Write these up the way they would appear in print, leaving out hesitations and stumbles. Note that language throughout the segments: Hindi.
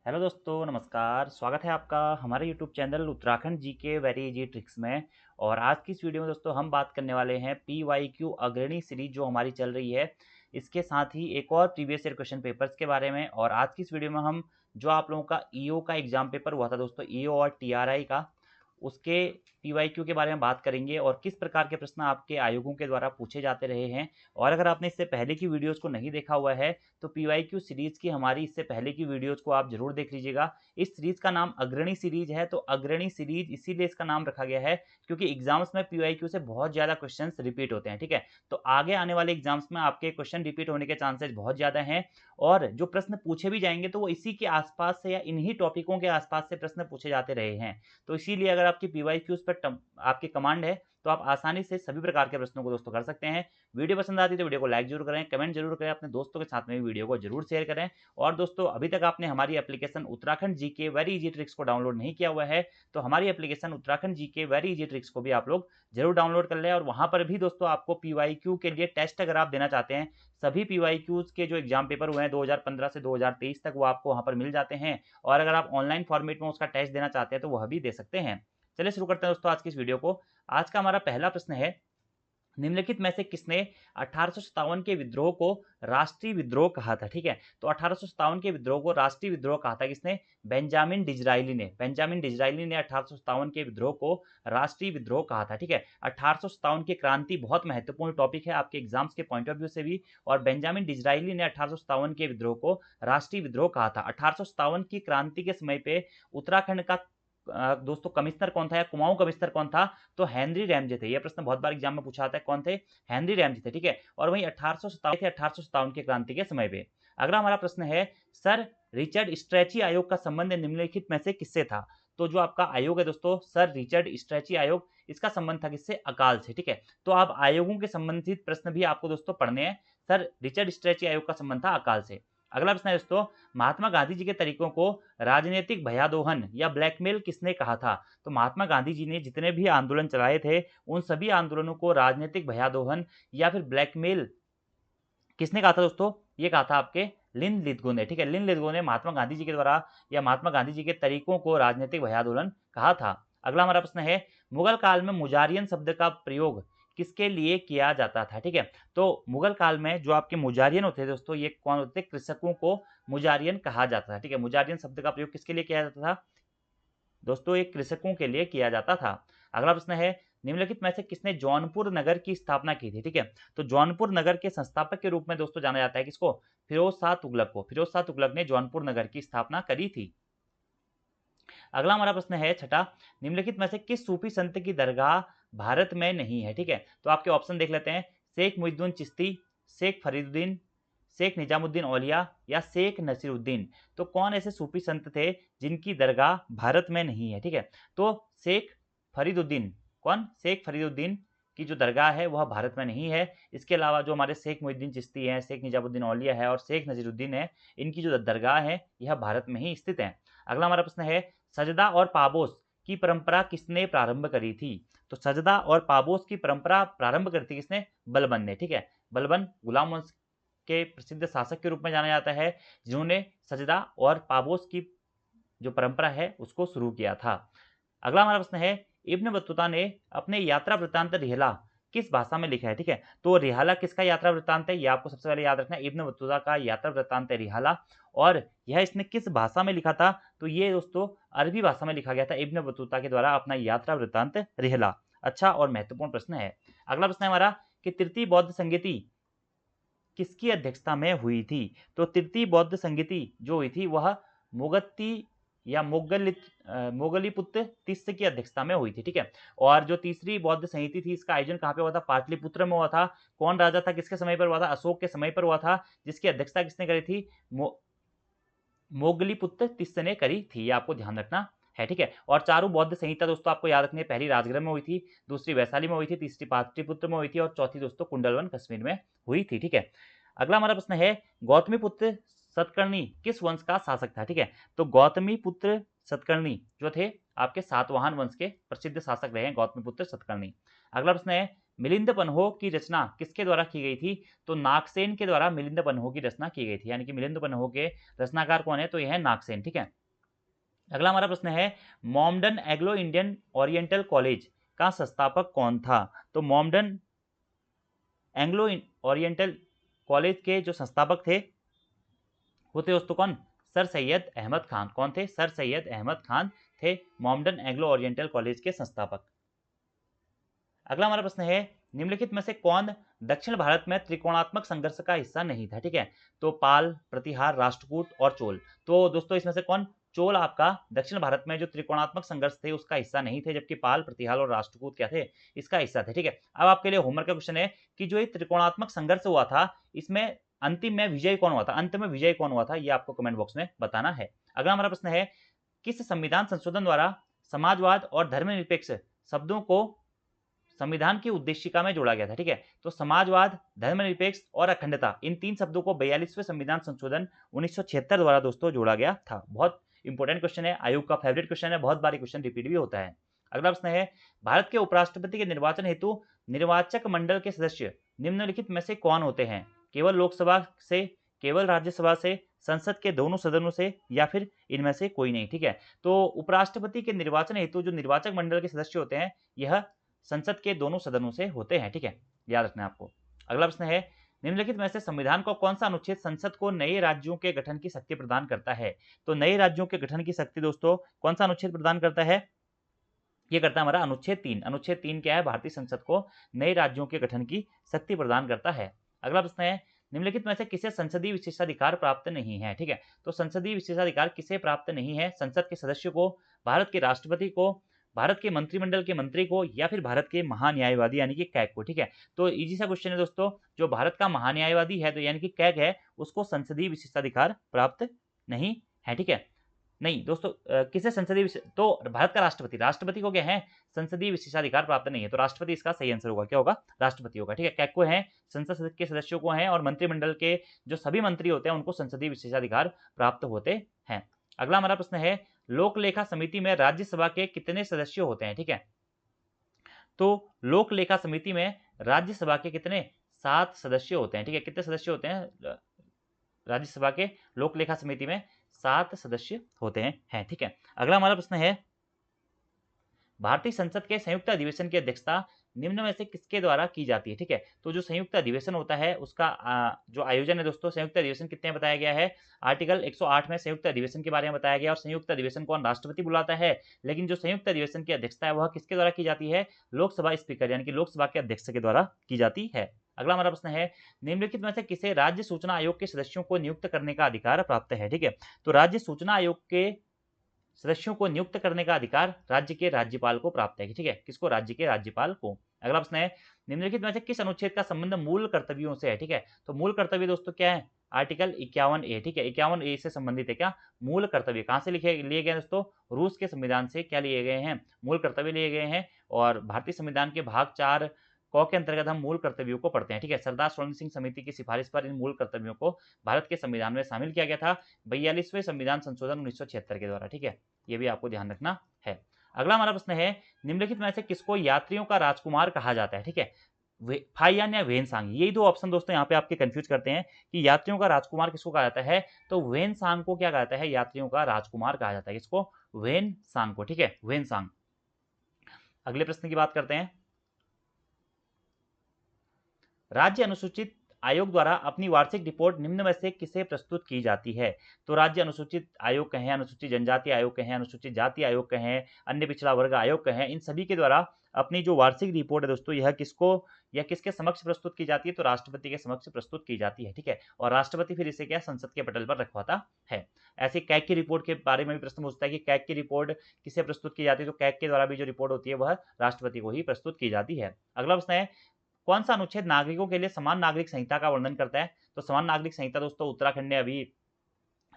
हेलो दोस्तों, नमस्कार। स्वागत है आपका हमारे YouTube channel Uttarakhand GK very easy tricks में। और आज की इस वीडियो में दोस्तों हम बात करने वाले हैं पीवाईक्यू अग्रणी सीरीज जो हमारी चल रही है, इसके साथ ही एक और प्रीवियस ईयर क्वेश्चन पेपर्स के बारे में। और आज की इस वीडियो में हम जो आप लोगों का ईओ का एग्जाम पेपर हुआ था दोस्तों, ईओ और टीआरआई का, उसके पीवाईक्यू के बारे में बात करेंगे और किस प्रकार के प्रश्न आपके आयोगों के द्वारा पूछे जाते रहे हैं। और अगर आपने इससे पहले की वीडियोस को नहीं देखा हुआ है तो पीवाईक्यू सीरीज की हमारी इससे पहले की वीडियोस को आप जरूर देख लीजिएगा। इस सीरीज का नाम अग्रणी सीरीज है, तो अग्रणी सीरीज इसीलिए इसका नाम रखा गया है क्योंकि एग्जाम्स में पीवाईक्यू से बहुत ज्यादा क्वेश्चंस रिपीट होते हैं। ठीक है, तो आगे आने वाले एग्जाम्स में आपके क्वेश्चन रिपीट होने के चांसेस बहुत ज्यादा हैं। और जो प्रश्न पूछे भी जाएंगे तो वो इसी के आसपास से या इन्हीं टॉपिकों के आसपास से प्रश्न पूछे जाते रहे हैं। तो इसीलिए अगर आपकी पीवाईक्यूज पर आपकी कमांड है तो आप आसानी से सभी प्रकार के प्रश्नों को दोस्तों कर सकते हैं। वीडियो पसंद आती है तो वीडियो को लाइक जरूर करें, कमेंट जरूर करें, अपने दोस्तों के साथ में भी वीडियो को जरूर शेयर करें। और दोस्तों, अभी तक आपने हमारी application Uttarakhand GK very easy tricks को डाउनलोड नहीं किया हुआ है तो हमारी application Uttarakhand GK very easy tricks को भी आप लोग जरूर डाउनलोड कर लें। और वहां पर भी दोस्तों आपको पीवाईक्यू के लिए टेस्ट अगर आप देना चाहते हैं, सभी पीवाईक्यूज के जो एग्जाम पेपर हुए हैं 2015 से 2023 तक, वो आपको वहां पर मिल जाते हैं। और अगर आप ऑनलाइन फॉर्मेट में उसका टेस्ट देना चाहते हैं तो वह भी दे सकते हैं। चलिए शुरू करते हैं दोस्तों आज की इस वीडियो को। आज का हमारा पहला प्रश्न है, निम्नलिखित में से किसने 1857 के विद्रोह को राष्ट्रीय विद्रोह कहा था। ठीक है, तो 1857 के विद्रोह को राष्ट्रीय विद्रोह कहा था किसने? बेंजामिन डिजराइली ने। बेंजामिन डिजराइली ने 1857 के विद्रोह को राष्ट्रीय विद्रोह कहा था। ठीक है, 1857 की क्रांति बहुत महत्वपूर्ण टॉपिक है आपके एग्जाम्स के पॉइंट ऑफ व्यू से भी। और बेंजामिन डिजराइली ने 1857 के विद्रोह को राष्ट्रीय विद्रोह कहा था। 1857 की क्रांति के समय पे उत्तराखंड का दोस्तों कमिश्नर कौन था या कुमाऊं कमिश्नर कौन था? तो हेनरी रैमजे थे। यह प्रश्न बहुत बार एग्जाम में पूछा जाता है, कौन थे? हेनरी रैमजे थे। ठीक है, और वहीं 1857 की क्रांति के समय पे। अगला हमारा प्रश्न है, सर रिचर्ड स्ट्रेची आयोग का संबंध निम्नलिखित में से किससे था? तो जो आपका आयोग है दोस्तों, सर रिचर्ड स्ट्रेची आयोग, इसका संबंध था किससे? अकाल से। ठीक है, तो आप आयोगों के संबंधित प्रश्न भी आपको दोस्तों पढ़ने हैं। सर रिचर्ड स्ट्रेची आयोग का संबंध था अकाल से। अगला प्रश्न है दोस्तों, महात्मा गांधी जी के तरीकों को राजनीतिक भयादोहन या ब्लैकमेल किसने कहा था? तो महात्मा गांधी जी ने जितने भी आंदोलन चलाए थे उन सभी आंदोलनों को राजनीतिक भयादोहन या फिर ब्लैकमेल किसने कहा था दोस्तों? ये कहा था आपके लिन लिथगो ने। ठीक है, लिन लिथगो ने महात्मा गांधी जी के द्वारा या महात्मा गांधी जी के तरीकों को राजनीतिक भयादोलन कहा था। अगला हमारा प्रश्न है, मुगल काल में मुजारियन शब्द का प्रयोग किसके लिए किया जाता था? ठीक है, तो मुगल काल में जो आपके मुजारियन होते थे दोस्तों, ये कौन होते? कृषकों को मुजारियन कहा जाता था। ठीक है, मुजारियन शब्द का प्रयोग किसके लिए किया जाता था दोस्तों? ये कृषकों के लिए किया जाता था। अगला प्रश्न है, निम्नलिखित में से किसने जौनपुर नगर की स्थापना की थी? ठीक है, तो जौनपुर नगर के संस्थापक के रूप में दोस्तों जाना जाता है किसको? फिरोज शाह तुगलक को। फिरोज शाह तुगलक ने जौनपुर नगर की स्थापना करी थी। अगला हमारा प्रश्न है छठा, निम्नलिखित में से किस सूफी संत की दरगाह भारत में नहीं है? ठीक है, तो आपके ऑप्शन देख लेते हैं, शेख मुहिद्दीन चिश्ती, शेख फरीदुद्दीन, शेख निजामुद्दीन औलिया या शेख नसीरुद्दीन। तो कौन ऐसे सूफी संत थे जिनकी दरगाह भारत में नहीं है? ठीक है, तो शेख फरीदुद्दीन, कौन? शेख फरीदुद्दीन की जो दरगाह है वह भारत में नहीं है। इसके अलावा जो हमारे शेख मुहिद्दीन चिश्ती हैं, शेख निजामुद्दीन औलिया है और शेख नसीरुद्दीन है, इनकी जो दरगाह है यह भारत में ही स्थित है। अगला हमारा प्रश्न है, सजदा और पाबोस की परंपरा किसने प्रारंभ करी थी? तो सजदा और पाबोस की परंपरा प्रारंभ करी थी किसने? बलबन ने। ठीक है, बलबन गुलाम वंश के प्रसिद्ध शासक के रूप में जाना जाता है जिन्होंने सजदा और पाबोस की जो परंपरा है उसको शुरू किया था। अगला हमारा प्रश्न है, इब्न बतूता ने अपने यात्रा वृत्तांत रिहला किस भाषा में लिखा है? ठीक है, तो रिहाला किसका यात्रा वृत्तांत है? ये आपको सबसे पहले याद रखना है, इब्न बतूता का यात्रा वृत्तांत है रिहाला। और यह इसने किस भाषा में लिखा था? तो ये दोस्तों अरबी भाषा में लिखा गया था इब्न बतूता के द्वारा अपना यात्रा वृत्तांत रिहला। अच्छा और महत्वपूर्ण प्रश्न है। अगला प्रश्न है हमारा कि तृतीय बौद्ध संगीति किसकी अध्यक्षता में हुई थी? तो तृतीय बौद्ध संगीति जो हुई थी वह मुगत्ती या मोगलीपुत्र तिस्स की अध्यक्षता में हुई थी। ठीक है, और जो तीसरी बौद्ध संहिता थी इसका आयोजन कहाँ पे हुआ था? पाटलिपुत्र में हुआ था। कौन राजा था, किसके समय पर हुआ था? अशोक के समय पर हुआ था। जिसकी अध्यक्षता किसने करी थी? मोगलीपुत्र तिस्स ने करी थी। ये आपको ध्यान रखना है। ठीक है, और चारों बौद्ध संहिता दोस्तों आपको याद रखनी है, पहली राजगृह में हुई थी, दूसरी वैशाली में हुई थी, तीसरी पाटलिपुत्र में हुई थी और चौथी दोस्तों कुंडलवन कश्मीर में हुई थी। ठीक है, अगला हमारा प्रश्न है, गौतमीपुत्र सतकर्णी किस वंश का शासक था? ठीक है, तो गौतमीपुत्र सतकर्णी जो थे आपके सातवाहन वंश के प्रसिद्ध शासक रहे हैं गौतमीपुत्र सतकर्णी। अगला प्रश्न है, मिलिंद पन्हो की रचना किसके द्वारा की गई थी? तो नागसेन के द्वारा मिलिंद पन्हो की रचना की गई थी, यानी कि मिलिंद पन्हो के रचनाकार कौन है? तो यह है नागसेन, ठीक है। अगला हमारा प्रश्न है, मॉमडन एग्लो इंडियन ओरिएंटल कॉलेज का संस्थापक कौन था? तो मॉमडन एंग्लो ओरिएंटल कॉलेज के जो संस्थापक थे वो थे दोस्तों कौन? सर सैयद अहमद खान। कौन थे? सर सैयद अहमद खान थे मॉमडन एंग्लो ओरिएंटल कॉलेज के संस्थापक। अगला हमारा प्रश्न है, निम्नलिखित में से कौन दक्षिण भारत में त्रिकोणात्मक संघर्ष का हिस्सा नहीं था? ठीक है, तो पाल, प्रतिहार, राष्ट्रकूट और चोल। तो दोस्तों इसमें से कौन? चोल आपका दक्षिण भारत में जो त्रिकोणात्मक संघर्ष थे उसका हिस्सा नहीं थे, जबकि पाल, प्रतिहार और राष्ट्रकूट क्या थे? इसका हिस्सा थे, ठीक है। अब आपके लिए होमवर्क का क्वेश्चन है कि जो ये त्रिकोणात्मक संघर्ष हुआ था इसमें अंतिम में विजय कौन हुआ था? अंत में विजय कौन हुआ था? ये आपको कमेंट बॉक्स में बताना है। अगला हमारा प्रश्न है, किस संविधान संशोधन द्वारा समाजवाद और धर्मनिरपेक्ष शब्दों को संविधान की उद्देशिका में जोड़ा गया था? ठीक है, तो समाजवाद, धर्मनिरपेक्ष और अखंडता, इन तीन शब्दों को 42वें संविधान संशोधन 1976 द्वारा दोस्तों जोड़ा गया था। बहुत इंपॉर्टेंट क्वेश्चन है, आयोग का फेवरेट क्वेश्चन है, बहुत बार क्वेश्चन रिपीट भी होता है। अगला प्रश्न है, भारत के उपराष्ट्रपति के निर्वाचन हेतु निर्वाचक मंडल के सदस्य निम्नलिखित में से कौन होते हैं? केवल लोकसभा से, केवल राज्यसभा से, संसद के दोनों सदनों से, या फिर इनमें से कोई नहीं? ठीक है, तो उपराष्ट्रपति के निर्वाचन हेतु जो निर्वाचक मंडल के सदस्य होते हैं यह संसद के दोनों सदनों से होते हैं, ठीक है, याद रखना है आपको। अगला प्रश्न है, निम्नलिखित में से संविधान का कौन सा अनुच्छेद संसद को नए राज्यों के गठन की शक्ति प्रदान करता है? तो नए राज्यों के गठन की शक्ति दोस्तों कौन सा अनुच्छेद प्रदान करता है? ये करता है हमारा अनुच्छेद 3। अनुच्छेद 3 क्या है? भारतीय संसद को नए राज्यों के गठन की शक्ति प्रदान करता है। अगला प्रश्न है, निम्नलिखित में से किसे संसदीय विशेषाधिकार प्राप्त नहीं है? ठीक है, तो संसदीय विशेषाधिकार किसे प्राप्त नहीं है? संसद के सदस्य को, भारत के राष्ट्रपति को, भारत के मंत्रिमंडल के मंत्री को, या फिर भारत के महान्यायवादी यानी कि कैग को। ठीक है, तो इजी सा क्वेश्चन है दोस्तों, जो भारत का महान्यायवादी है तो यानी कि कैग है उसको संसदीय विशेषाधिकार प्राप्त नहीं है। ठीक है, नहीं दोस्तों, किसे संसदीय तो भारत का राष्ट्रपति, राष्ट्रपति को क्या है? संसदीय विशेषाधिकार प्राप्त नहीं है, तो राष्ट्रपति इसका सही आंसर होगा। क्या होगा? राष्ट्रपति होगा। ठीक है, कैग को है, संसद के सदस्यों को है, और मंत्रिमंडल के जो सभी मंत्री होते हैं उनको संसदीय विशेषाधिकार प्राप्त होते हैं। अगला हमारा प्रश्न है, लोक लेखा समिति में राज्यसभा के कितने सदस्य होते हैं? ठीक है, तो लोक लेखा समिति में राज्यसभा के कितने? 7 सदस्य होते हैं। ठीक है, कितने सदस्य होते हैं राज्यसभा के लोक लेखा समिति में? 7 सदस्य होते हैं। ठीक है, अगला हमारा प्रश्न है, भारतीय संसद के संयुक्त अधिवेशन की अध्यक्षता निम्न में से किसके द्वारा की जाती है? ठीक है, तो जो संयुक्त अधिवेशन होता है उसका जो आयोजन है दोस्तों, संयुक्त अधिवेशन कितने बताया गया है? आर्टिकल 108 में संयुक्त अधिवेशन के बारे में बताया गया, और संयुक्त अधिवेशन को राष्ट्रपति बुलाता है, लेकिन जो संयुक्त अधिवेशन की अध्यक्षता है वह किसके द्वारा की जाती है? लोकसभा स्पीकर यानी कि लोकसभा के अध्यक्ष के द्वारा की जाती है। अगला हमारा प्रश्न है, निम्नलिखित में से किसे राज्य सूचना आयोग के सदस्यों को नियुक्त करने का अधिकार प्राप्त है? ठीक है, तो राज्य सूचना आयोग के सदस्यों को नियुक्त करने का अधिकार राज्य के राज्यपाल को प्राप्त है। ठीक है, किसको? राज्य के राज्यपाल को। अगला प्रश्न है, निम्नलिखित में से किस अनुच्छेद का संबंध मूल कर्तव्यों से है? ठीक है, तो मूल कर्तव्य दोस्तों क्या है? Article 51A। ठीक है, 51A से संबंधित है क्या? मूल कर्तव्य कहां से लिए गए दोस्तों? रूस के संविधान से क्या लिए गए हैं? मूल कर्तव्य लिए गए हैं, और भारतीय संविधान के भाग 4 क के अंतर्गत हम मूल कर्तव्यों को पढ़ते हैं। ठीक है, सरदार स्वर्ण सिंह समिति की सिफारिश पर इन मूल कर्तव्यों को भारत के संविधान में शामिल किया गया था 42वें संविधान संशोधन 1976 के द्वारा। ठीक है, ये भी आपको ध्यान रखना है। अगला हमारा प्रश्न है, निम्नलिखित में से किसको यात्रियों का राजकुमार कहा जाता है? ठीक है, फाइयान या वेनसांग, यही दो ऑप्शन दोस्तों यहाँ पे आपके कंफ्यूज करते हैं कि यात्रियों का राजकुमार किसको कहा जाता है? तो वेनसांग को क्या कहा जाता है? यात्रियों का राजकुमार कहा जाता है। किसको? वेनसांग को। ठीक है, वेनसांग। अगले प्रश्न की बात करते हैं, राज्य अनुसूचित आयोग द्वारा अपनी वार्षिक रिपोर्ट निम्न में से किसे प्रस्तुत की जाती है? तो राज्य अनुसूचित आयोग कहें, अनुसूचित जनजाति आयोग कहें, अनुसूचित जाति आयोग कहें, अन्य पिछड़ा वर्ग आयोग कहें, इन सभी के द्वारा अपनी जो वार्षिक रिपोर्ट है दोस्तों यह किसको या किसके समक्ष प्रस्तुत की जाती है? तो राष्ट्रपति के समक्ष प्रस्तुत की जाती है। ठीक है, और राष्ट्रपति फिर इसे क्या? संसद के पटल पर रखवाता है। ऐसे कैग की रिपोर्ट के बारे में भी प्रश्न पूछता है कि कैग की रिपोर्ट किसे प्रस्तुत की जाती है? तो कैग के द्वारा भी जो रिपोर्ट होती है वह राष्ट्रपति को ही प्रस्तुत की जाती है। अगला प्रश्न है, कौन सा अनुच्छेद नागरिकों के लिए समान नागरिक संहिता का वर्णन करता है? तो समान नागरिक संहिता दोस्तों उत्तराखंड ने अभी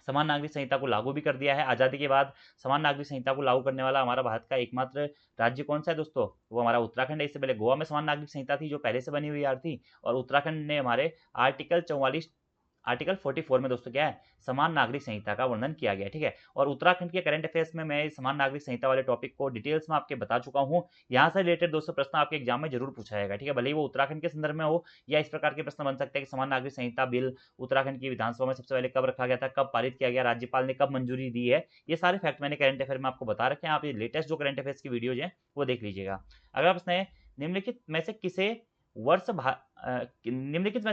समान नागरिक संहिता को लागू भी कर दिया है। आजादी के बाद समान नागरिक संहिता को लागू करने वाला हमारा भारत का एकमात्र राज्य कौन सा है दोस्तों? वो हमारा उत्तराखंड है। इससे पहले गोवा में समान नागरिक संहिता थी जो पहले से बनी हुई यार थी, और उत्तराखंड ने हमारे आर्टिकल 44 आर्टिकल 44 में दोस्तों क्या है, समान नागरिक संहिता का वर्णन किया गया है, ठीक है। और उत्तराखंड के करंट अफेयर्स में मैं समान नागरिक संहिता वाले टॉपिक को डिटेल्स में आपके बता चुका हूँ। यहाँ से रिलेटेड दोस्तों प्रश्न आपके एग्जाम में जरूर पूछा जाएगा, ठीक है। भले ही वो उत्तराखंड के संदर्भ में हो या इस प्रकार के प्रश्न बन सकते हैं कि समान नागरिक संहिता बिल उत्तराखंड की विधानसभा में सबसे पहले कब रखा गया था, कब पारित किया गया, राज्यपाल ने कब मंजूरी दी है, ये सारे फैक्ट मैंने करंट अफेयर में आपको बता रखे हैं। आप ये लेटेस्ट जो करंट अफेयर्स की वीडियोज हैं वो देख लीजिएगा। अगला प्रश्न है, निम्नलिखित में से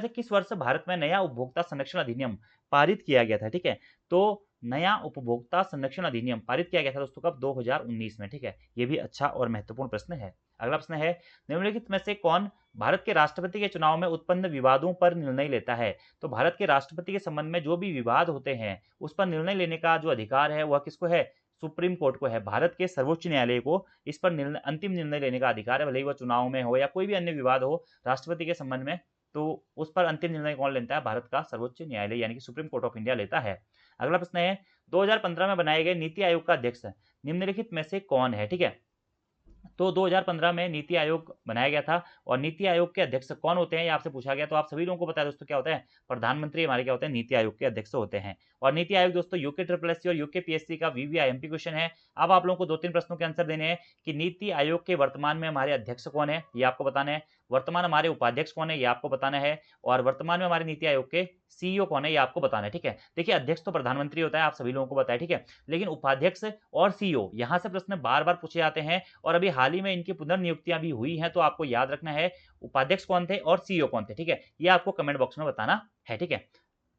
किस वर्ष भारत में नया उपभोक्ता संरक्षण अधिनियम पारित किया गया था, ठीक है। तो नया उपभोक्ता संरक्षण अधिनियम पारित किया गया था दोस्तों कब, 2019 में, ठीक है। ये भी अच्छा और महत्वपूर्ण प्रश्न है। अगला प्रश्न है, निम्नलिखित में से कौन भारत के राष्ट्रपति के चुनाव में उत्पन्न विवादों पर निर्णय लेता है। तो भारत के राष्ट्रपति के संबंध में जो भी विवाद होते हैं उस पर निर्णय लेने का जो अधिकार है वह किसको है, सुप्रीम कोर्ट को है। भारत के सर्वोच्च न्यायालय को इस पर अंतिम निर्णय लेने का अधिकार है, भले ही वह चुनाव में हो या कोई भी अन्य विवाद हो राष्ट्रपति के संबंध में, तो उस पर अंतिम निर्णय कौन लेता है, भारत का सर्वोच्च न्यायालय यानी कि सुप्रीम कोर्ट ऑफ इंडिया लेता है। अगला प्रश्न है, 2015 में बनाए गए नीति आयोग का अध्यक्ष निम्नलिखित में से कौन है, ठीक है। तो 2015 में नीति आयोग बनाया गया था और नीति आयोग के अध्यक्ष कौन होते हैं ये आपसे पूछा गया। तो आप सभी लोगों को पता है दोस्तों क्या होता है, प्रधानमंत्री हमारे क्या होते हैं, नीति आयोग के अध्यक्ष होते हैं। और नीति आयोग दोस्तों यूके ट्रिपल और यूके पीएससी का वीवीआईएमपी क्वेश्चन है। अब आप लोगों को 2-3 प्रश्नों के आंसर देने हैं कि नीति आयोग के वर्तमान में हमारे अध्यक्ष कौन है ये आपको बताना है, वर्तमान हमारे उपाध्यक्ष कौन है ये आपको बताना है, और वर्तमान में हमारे नीति आयोग के सीईओ कौन है ये आपको बताना है, ठीक है। देखिए अध्यक्ष तो प्रधानमंत्री होता है, आप सभी लोगों को बताया, ठीक है। लेकिन उपाध्यक्ष और सीईओ यहाँ से प्रश्न बार बार पूछे जाते हैं और अभी हाल ही में इनकी पुनर्नियुक्तियां भी हुई हैं, तो आपको याद रखना है उपाध्यक्ष कौन थे और सीईओ कौन थे, ठीक है। ये आपको कमेंट बॉक्स में बताना है, ठीक है।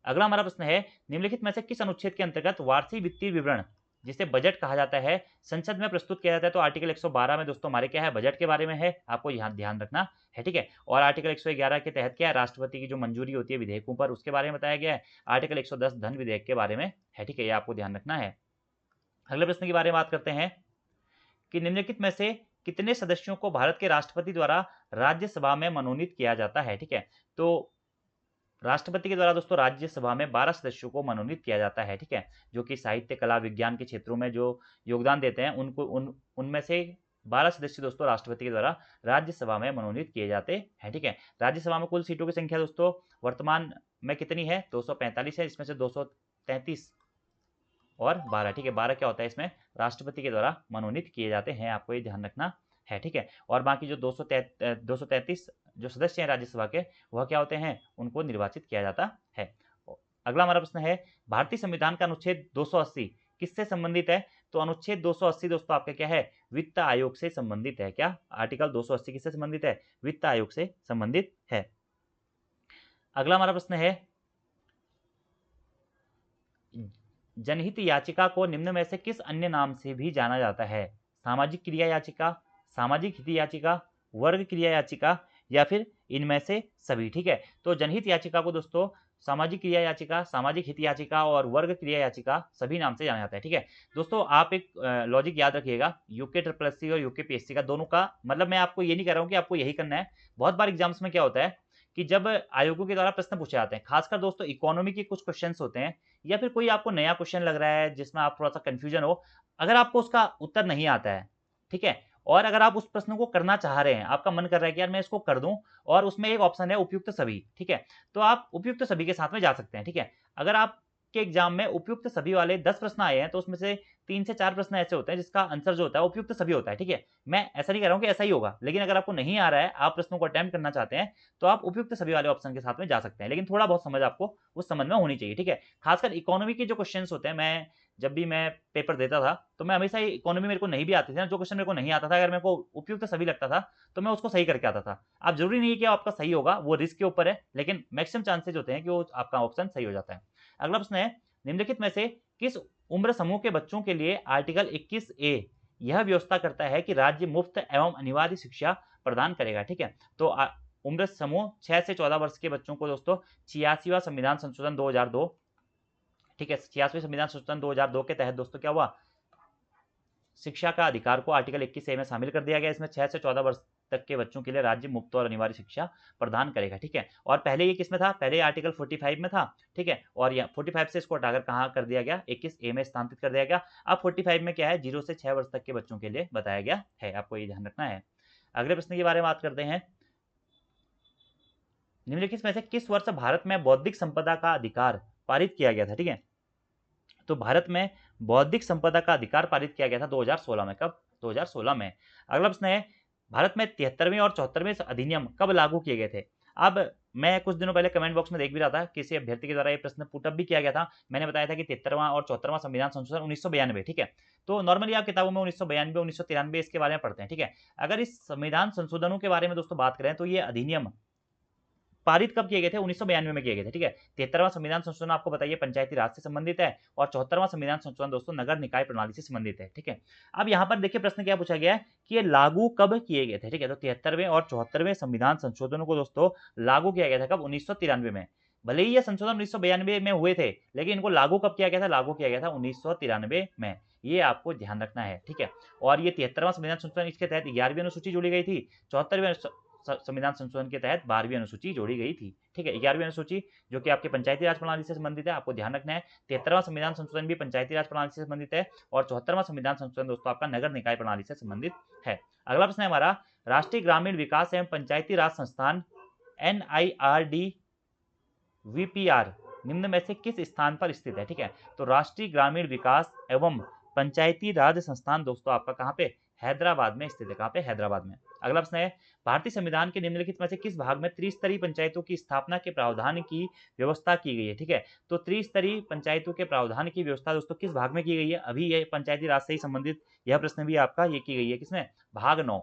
अगला हमारा प्रश्न है, निम्नलिखित में से किस अनुच्छेद के अंतर्गत वार्षिक वित्तीय विवरण जिसे बजट कहा जाता है संसद में प्रस्तुत किया जाता है। तो आर्टिकल 112 में दोस्तों हमारे क्या है, बजट के बारे में है, आपको यहाँ ध्यान रखना है, ठीक है। और आर्टिकल 111 के तहत क्या है, राष्ट्रपति की जो मंजूरी होती है विधेयकों पर उसके बारे में बताया गया है। आर्टिकल 110 धन विधेयक के बारे में है, ठीक है, ये आपको ध्यान रखना है। अगले प्रश्न के बारे में बात करते हैं कि निम्नलिखित में से कितने सदस्यों को भारत के राष्ट्रपति द्वारा राज्यसभा में मनोनीत किया जाता है, ठीक है। तो राष्ट्रपति के द्वारा दोस्तों राज्यसभा में 12 सदस्यों को मनोनीत किया जाता है, ठीक है, जो कि साहित्य, कला, विज्ञान के क्षेत्रों में जो योगदान देते हैं उनको उनमें से 12 सदस्य दोस्तों राष्ट्रपति के द्वारा राज्यसभा में मनोनीत किए जाते हैं, ठीक है। राज्यसभा में कुल सीटों की संख्या दोस्तों वर्तमान में कितनी है, 245 है, इसमें से 233 और 12, ठीक है, 12 क्या होता है इसमें राष्ट्रपति के द्वारा मनोनीत किए जाते हैं, आपको ये ध्यान रखना है, ठीक है। और बाकी जो 233 जो सदस्य हैं राज्यसभा के वह क्या होते हैं, उनको निर्वाचित किया जाता है। अगला हमारा प्रश्न है, भारतीय संविधान का अनुच्छेद 280 किससे संबंधित है। तो अनुच्छेद 280 दोस्तों आपका क्या है, वित्त आयोग से संबंधित है। क्या आर्टिकल 280 किससे संबंधित है, वित्त आयोग से संबंधित है। अगला हमारा प्रश्न है, जनहित याचिका को निम्न में से किस अन्य नाम से भी जाना जाता है। सामाजिक क्रिया याचिका, सामाजिक हित याचिका, वर्ग क्रिया याचिका या फिर इनमें से सभी, ठीक है। तो जनहित याचिका को दोस्तों सामाजिक क्रिया याचिका, सामाजिक हित याचिका और वर्ग क्रिया याचिका सभी नाम से जाना जाता है, ठीक है। दोस्तों आप एक लॉजिक याद रखिएगा, यूके ट्रिपल एस और यूके पीएससी का दोनों का मतलब मैं आपको ये नहीं कह रहा हूँ कि आपको यही करना है। बहुत बार एग्जाम्स में क्या होता है कि जब आयोगों के द्वारा प्रश्न पूछे जाते हैं, खासकर दोस्तों इकोनॉमी के कुछ क्वेश्चंस होते हैं या फिर कोई आपको नया क्वेश्चन लग रहा है जिसमें आप थोड़ा सा कंफ्यूजन हो, अगर आपको उसका उत्तर नहीं आता है, ठीक है, और अगर आप उस प्रश्न को करना चाह रहे हैं, आपका मन कर रहा है कि यार मैं इसको कर दूं, और उसमें एक ऑप्शन है उपयुक्त सभी, ठीक है, तो आप उपयुक्त सभी के साथ में जा सकते हैं, ठीक है। अगर आपके एग्जाम में उपयुक्त सभी वाले 10 प्रश्न आए हैं तो उसमें से 3 से 4 प्रश्न ऐसे होते हैं जिसका आंसर जो होता है उपयुक्त सभी होता है, ठीक है। मैं ऐसा नहीं कह रहा हूं कि ऐसा ही होगा, लेकिन अगर आपको नहीं आ रहा है, आप प्रश्नों को अटेम्प्ट करना चाहते हैं तो आप उपयुक्त सभी वाले ऑप्शन के साथ में जा सकते हैं, लेकिन थोड़ा बहुत समझ आपको उस समझ में होनी चाहिए, ठीक है। खासकर इकोनॉमी के जो क्वेश्चन होते हैं, मैं जब भी मैं पेपर देता था तो मैं हमेशा इकोनॉमी मेरे को नहीं भी आती थी ना, जो क्वेश्चन मेरे को नहीं आता था, अगर मेरे को उपयुक्त सभी लगता था तो मैं उसको सही करके आता था। आप जरूरी नहीं है कि आपका सही होगा, वो रिस्क के ऊपर है, लेकिन मैक्सिमम चांसेज होते हैं कि वो आपका ऑप्शन सही हो जाता है। अगला प्रश्न है, निम्नलिखित में से किस उम्र समूह के बच्चों के लिए आर्टिकल 21A यह व्यवस्था करता है कि राज्य मुफ्त एवं अनिवार्य शिक्षा प्रदान करेगा, ठीक है। तो उम्र समूह 6 से 14 वर्ष के बच्चों को दोस्तों 86वां संविधान संशोधन 2002, ठीक है, 86वें संविधान संशोधन 2002 के तहत दोस्तों क्या हुआ, शिक्षा का अधिकार को आर्टिकल 21A में शामिल कर दिया गया। इसमें 6 से 14 वर्ष तक के बच्चों के लिए राज्य मुफ्त और अनिवार्य शिक्षा प्रदान करेगा, ठीक है। और पहले ये किसमें था, पहले आर्टिकल 45 में था, ठीक है, और 45 से इसको हटाकर कहाँ कर दिया गया, 21A में स्थानांतरित कर दिया गया। अब 45 में क्या है, 0 से 6 वर्ष तक के बच्चों के लिए बताया गया है, आपको ये ध्यान रखना है। अगले प्रश्न के बारे में बात करते हैं निम्नलिखित में से किस वर्ष भारत में बौद्धिक संपदा का अधिकार पारित किया गया था? ठीक है, तो भारत में बौद्धिक संपदा का अधिकार पारित किया गया था 2016 में। कब? 2016 में। अगला प्रश्न है, भारत में 73वें और 74वें अधिनियम कब लागू किए गए थे? अब मैं कुछ दिनों पहले कमेंट बॉक्स में देख भी रहा था, किसी अभ्यर्थी के द्वारा ये प्रश्न पुटअप भी किया गया था। मैंने बताया था कि 73वां और 74वां संविधान संशोधन 1992, ठीक है। तो नॉर्मली आप किताबों में 1992, 1993 इसके बारे में पढ़ते हैं, ठीक है। अगर इस संविधान संशोधनों के बारे में दोस्तों बात करें तो ये अधिनियम पारित कब किए गए थे? 1992 में किए गए थे, ठीक है। 73वां संविधान संशोधन आपको बताइए पंचायती राज से संबंधित है, और 74वां संविधान संशोधन दोस्तों नगर निकाय प्रणाली से संबंधित है, ठीक है। अब यहाँ पर देखिए प्रश्न क्या पूछा गया है कि ये लागू कब किए गए थे, ठीक है। तो 73वें और 74वें संविधान संशोधनों को दोस्तों लागू किया गया था कब? 1993 में। भले ही ये संशोधन 1992 में हुए थे, लेकिन इनको लागू कब किया गया था? लागू किया गया था 1993 में। ये आपको ध्यान रखना है, ठीक है। और ये 73वां संविधान संशोधन, इसके तहत 11वीं अनुसूची जोड़ी गई थी। 74वें संविधान संशोधन के तहत 12वीं अनुसूची जोड़ी गई थी, ठीक है। 11वीं अनुसूची जो कि आपके पंचायती राज प्रणाली से संबंधित है, आपको ध्यान रखना है। 73वां संविधान संशोधन भी पंचायती राज प्रणाली से संबंधित है, और 74वां संविधान संशोधन दोस्तों आपका नगर निकाय प्रणाली से संबंधित है। अगला प्रश्न है हमारा, राष्ट्रीय ग्रामीण विकास एवं पंचायती राज संस्थान NIRD VPR निम्न में से किस स्थान पर स्थित है? ठीक है, तो राष्ट्रीय ग्रामीण विकास एवं पंचायती राज संस्थान दोस्तों आपका कहाँ पे? हैदराबाद में स्थित है। कहाँ पे? हैदराबाद में। अगला प्रश्न है, भारतीय संविधान के निम्नलिखित में से किस भाग में त्रिस्तरीय पंचायतों की स्थापना के प्रावधान की व्यवस्था की गई है? ठीक है, तो त्रिस्तरीय पंचायतों के प्रावधान की व्यवस्था दोस्तों किस भाग में की गई है? अभी ये पंचायती राज से ही संबंधित यह प्रश्न भी आपका ये की गई है, किसमें? भाग 9।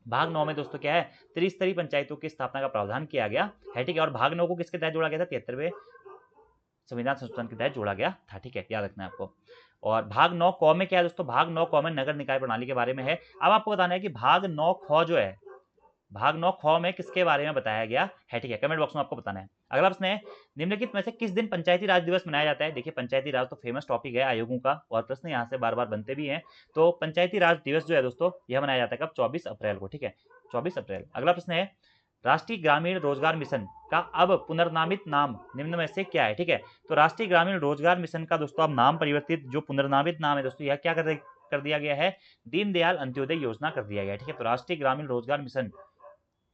भाग 9 में दोस्तों क्या है? त्रिस्तरीय पंचायतों की स्थापना का प्रावधान किया गया है, ठीक है। और भाग 9 को किसके तहत जोड़ा गया था? 73वें संविधान संशोधन के तहत जोड़ा गया था, ठीक है, याद रखना है आपको। और भाग 9 क में क्या है दोस्तों? भाग 9 क में नगर निकाय प्रणाली के बारे में है। अब आपको बताना है कि भाग 9 ख जो है, भाग 9 ख में किसके बारे में बताया गया है, ठीक है, कमेंट बॉक्स में आपको बताना है। अगला प्रश्न है, निम्नलिखित में से किस दिन पंचायती राज दिवस मनाया जाता है? देखिए पंचायती राज तो फेमस टॉपिक है आयोगों का, और प्रश्न यहाँ से बार बार बनते भी हैं। तो पंचायती राज दिवस जो है दोस्तों, यह मनाया जाता है कब? 24 अप्रैल को, ठीक है, 24 अप्रैल। अगला प्रश्न है, राष्ट्रीय ग्रामीण रोजगार मिशन का अब पुनर्नामित नाम निम्न में से क्या है? ठीक है, तो राष्ट्रीय ग्रामीण रोजगार मिशन का दोस्तों अब नाम परिवर्तित, जो पुनर्नामित नाम है दोस्तों, यह क्या कर दिया गया है? दीनदयाल अंत्योदय योजना कर दिया गया है, ठीक है। तो राष्ट्रीय ग्रामीण रोजगार मिशन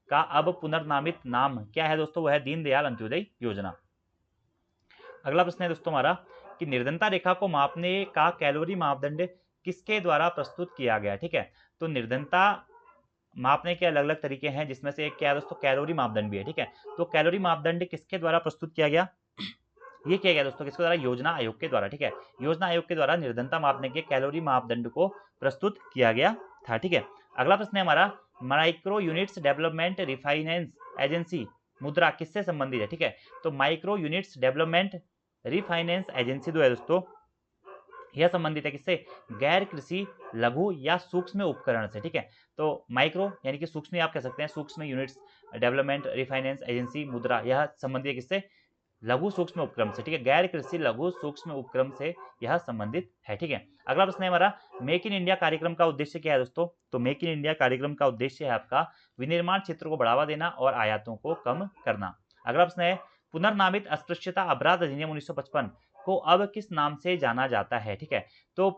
का अब पुनर्नामित नाम क्या है दोस्तों? वह है दीनदयाल अंत्योदय योजना। अगला प्रश्न है दोस्तों हमारा कि निर्धनता रेखा को मापने का कैलोरी मापदंड किसके द्वारा प्रस्तुत किया गया? ठीक है, तो निर्धनता मापने के अलग अलग तरीके हैं, जिसमें से एक क्या है दोस्तों? कैलोरी मापदंड भी है, ठीक है। तो कैलोरी मापदंड किसके द्वारा प्रस्तुत किया गया? ये किया गया दोस्तों किसके द्वारा? योजना आयोग के द्वारा, ठीक है। योजना आयोग के द्वारा निर्धनता मापने के कैलोरी मापदंड को प्रस्तुत किया गया था, ठीक है। अगला प्रश्न है हमारा, micro units development refinance agency मुद्रा किससे संबंधित है? ठीक है, तो micro units development refinance agency जो है दोस्तों, यह संबंधित है किससे? गैर कृषि लघु या सूक्ष्म उपकरण से, ठीक है। तो माइक्रो यानी कि सूक्ष्म आप कह सकते हैं, सूक्ष्म यूनिट्स डेवलपमेंट रिफाइनेंस एजेंसी मुद्रा, यह संबंधित है किससे? लघु सूक्ष्म उपक्रम से, ठीक है। गैर कृषि लघु सूक्ष्म उपक्रम से यह संबंधित है, ठीक है। अगला प्रश्न है हमारा, मेक इन इंडिया कार्यक्रम का उद्देश्य क्या है दोस्तों? तो मेक इन इंडिया कार्यक्रम का उद्देश्य है आपका विनिर्माण क्षेत्र को बढ़ावा देना और आयातों को कम करना। अगला प्रश्न है, पुनर्नामित अस्पृश्यता अपराध अधिनियम 1955 को अब किस नाम से जाना जाता है? ठीक है, तो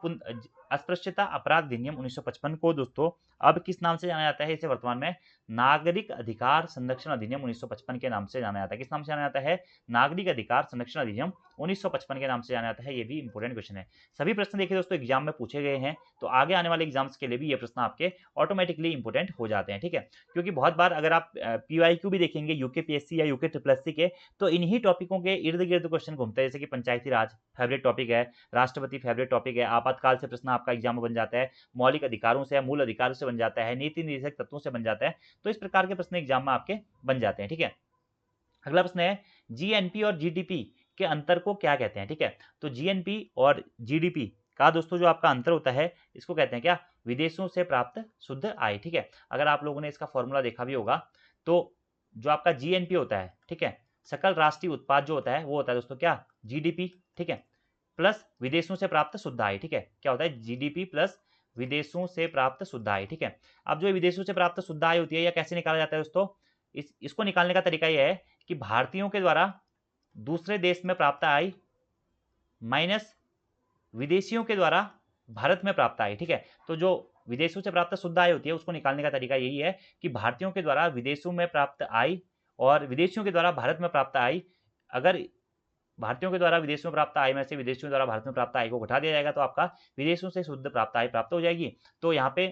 अस्पृश्यता अपराध अधिनियम 1955 को दोस्तों अब किस नाम से जाना जाता है? इसे वर्तमान में नागरिक अधिकार संरक्षण अधिनियम 1955 के नाम से जाना जाता है। किस नाम से जाना जाता है? नागरिक अधिकार संरक्षण अधिनियम 1955 के नाम से जाना जाता है। ये भी इंपॉर्टेंट क्वेश्चन है। सभी प्रश्न देखिए दोस्तों एग्जाम में पूछे गए हैं, तो आगे आने वाले एग्जाम्स के लिए भी ये प्रश्न आपके ऑटोमेटिकली इंपॉर्टेंट हो जाते हैं, ठीक है। क्योंकि बहुत बार अगर आप PYQ भी देखेंगे यूकेपीएससी या यूके के, तो इन्हीं टॉपिकों के इर्द गिर्द क्वेश्चन घूमते हैं, जैसे कि पंचायती राज फेवरेट टॉपिक है, राष्ट्रपति फेवरेट टॉपिक है, आपातकाल से प्रश्न आपका एग्जाम में बन जाता है, मौलिक अधिकारों से या मूल अधिकारों से बन जाता है, नीति निर्देशक तत्वों से बन जाता है। तो इस प्रकार के प्रश्न एग्जाम में आपके बन जाते हैं, ठीक है। अगला प्रश्न है, जीएनपी और जीडीपी के अंतर को क्या कहते हैं? ठीक है, तो जीएनपी और जीडीपी का दोस्तों जो आपका अंतर होता है, इसको कहते हैं क्या? विदेशों से प्राप्त शुद्ध आय, ठीक है। अगर आप लोगों ने इसका फॉर्मूला देखा भी होगा, तो जो आपका जीएनपी होता है, ठीक है, सकल राष्ट्रीय उत्पाद जो होता है, वो होता है दोस्तों क्या? जीडीपी, ठीक है, प्लस विदेशों से प्राप्त शुद्ध आय, ठीक है। क्या होता है? जीडीपी प्लस विदेशों से प्राप्त शुद्ध आय, ठीक है। अब जो विदेशों से प्राप्त शुद्ध आय होती है, यह कैसे निकाला जाता है दोस्तों? इसको निकालने का तरीका यह है कि भारतीयों के द्वारा दूसरे देश में प्राप्त आय माइनस विदेशियों के द्वारा भारत में प्राप्त आय, ठीक है। तो जो विदेशों से प्राप्त शुद्ध आय होती है, उसको निकालने का तरीका यही है कि भारतीयों के द्वारा विदेशों में प्राप्त आय और विदेशियों के द्वारा भारत में प्राप्त आय, अगर भारतीयों के द्वारा विदेशों में प्राप्त आय में से विदेशियों द्वारा भारत में प्राप्त आय को घटा दिया जाएगा तो आपका विदेशों से शुद्ध प्राप्त आय प्राप्त हो जाएगी। तो यहाँ पे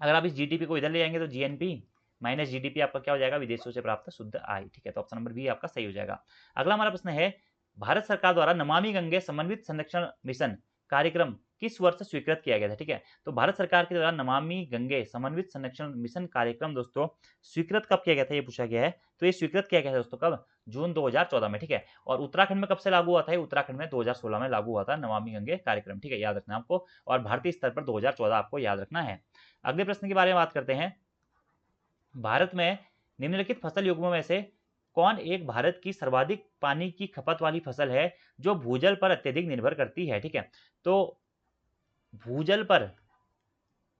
अगर आप इस जीडीपी को इधर ले जाएंगे तो जीएनपी माइनस जीडीपी आपका क्या हो जाएगा, विदेशों से प्राप्त शुद्ध आय। ठीक है, तो ऑप्शन नंबर बी आपका सही हो जाएगा। अगला हमारा प्रश्न है, भारत सरकार द्वारा नमामि गंगे समन्वित संरक्षण मिशन कार्यक्रम किस वर्ष स्वीकृत किया गया था। ठीक है, तो भारत सरकार के द्वारा नमामि गंगे समन्वित संरक्षण मिशन कार्यक्रम दोस्तों स्वीकृत कब किया गया था, ये पूछा गया है। तो ये स्वीकृत किया गया था दोस्तों कब, जून 2014 में। ठीक है, और उत्तराखंड में कब से लागू हुआ था, उत्तराखंड में 2016 में लागू हुआ था नमामि गंगे कार्यक्रम। ठीक है, याद रखना आपको, और भारतीय स्तर पर 2014 आपको याद रखना है। अगले प्रश्न के बारे में बात करते हैं, भारत में निम्नलिखित फसल युग्मों में से कौन एक भारत की सर्वाधिक पानी की खपत वाली फसल है जो भूजल पर अत्यधिक निर्भर करती है। ठीक है, तो भूजल पर